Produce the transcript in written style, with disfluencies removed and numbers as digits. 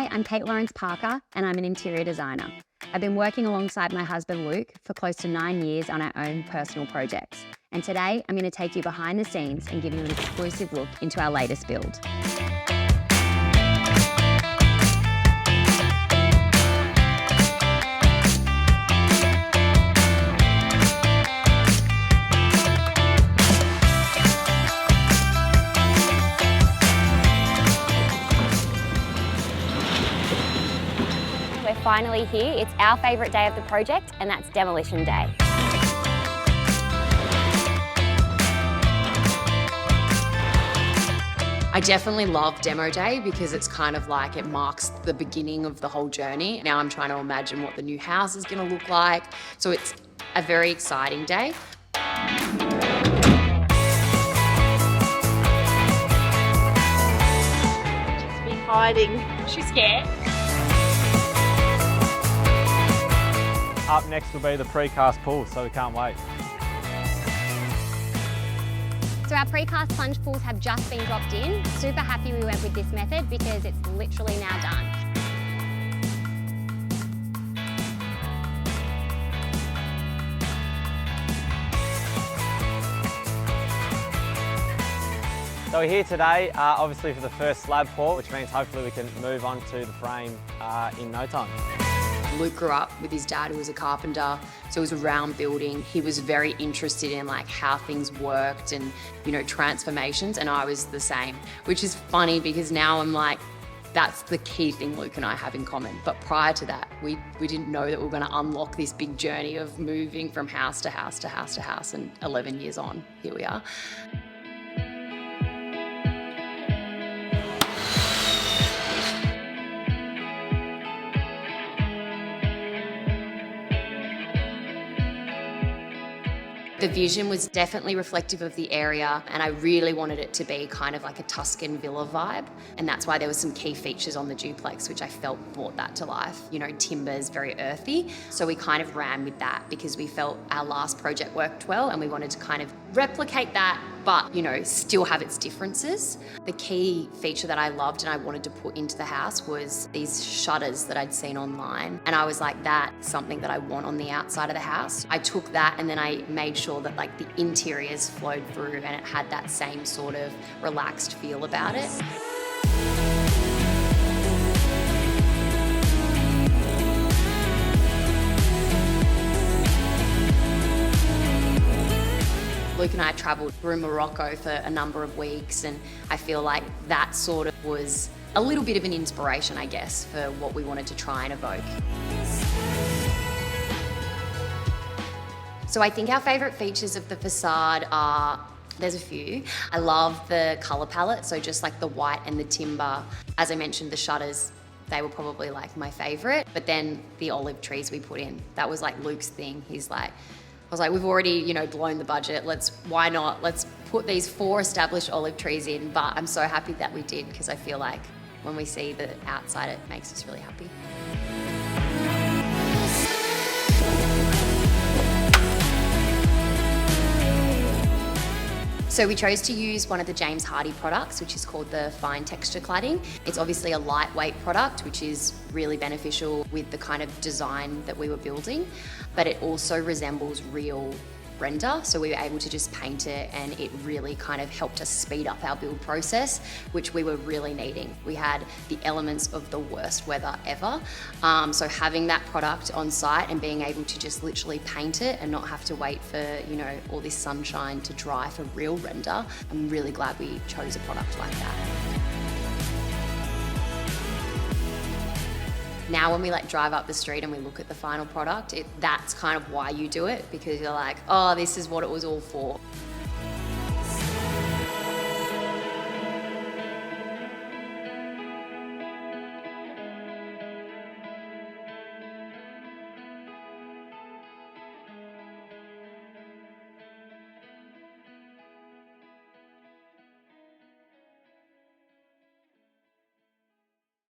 Hi, I'm Kate Lawrence Parker and I'm an interior designer. I've been working alongside my husband Luke for close to 9 years on our own personal projects. And today I'm going to take you behind the scenes and give you an exclusive look into our latest build. We're finally here. It's our favourite day of the project, and that's demolition day. I definitely love demo day because it's kind of like it marks the beginning of the whole journey. Now I'm trying to imagine what the new house is going to look like. So it's a very exciting day. She's been hiding. She's scared. Up next will be the precast pool, so we can't wait. So our precast plunge pools have just been dropped in. Super happy we went with this method because it's literally now done. So we're here today, obviously for the first slab pour, which means hopefully we can move on to the frame in no time. Luke grew up with his dad who was a carpenter, so he was around building. He was very interested in like how things worked and, you know, transformations, and I was the same, which is funny because now I'm like, that's the key thing Luke and I have in common. But prior to that, we didn't know that we were going to unlock this big journey of moving from house to house to house to house, and 11 years on, here we are. The vision was definitely reflective of the area, and I really wanted it to be kind of like a Tuscan villa vibe. And that's why there were some key features on the duplex, which I felt brought that to life. You know, timber's very earthy. So we kind of ran with that because we felt our last project worked well and we wanted to kind of replicate that, but, you know, still have its differences. The key feature that I loved and I wanted to put into the house was these shutters that I'd seen online. And I was like, that's something that I want on the outside of the house. I took that and then I made sure that like the interiors flowed through and it had that same sort of relaxed feel about it. Luke and I travelled through Morocco for a number of weeks, and I feel like that sort of was a little bit of an inspiration, I guess, for what we wanted to try and evoke. So I think our favourite features of the facade are, there's a few. I love the colour palette, so just like the white and the timber. As I mentioned, the shutters, they were probably like my favourite, but then the olive trees we put in, that was like Luke's thing. He's like, I was like, we've already, you know, blown the budget. Why not? Let's put these 4 established olive trees in. But I'm so happy that we did because I feel like when we see the outside, it makes us really happy. So we chose to use one of the Hardie products, which is called the fine texture cladding. It's obviously a lightweight product, which is really beneficial with the kind of design that we were building, but it also resembles real render. So we were able to just paint it, and it really kind of helped us speed up our build process, which we were really needing. We had the elements of the worst weather ever. So having that product on site and being able to just literally paint it and not have to wait for, you know, all this sunshine to dry for real render, I'm really glad we chose a product like that. Now when we like drive up the street and we look at the final product, that's kind of why you do it, because you're like, oh, this is what it was all for.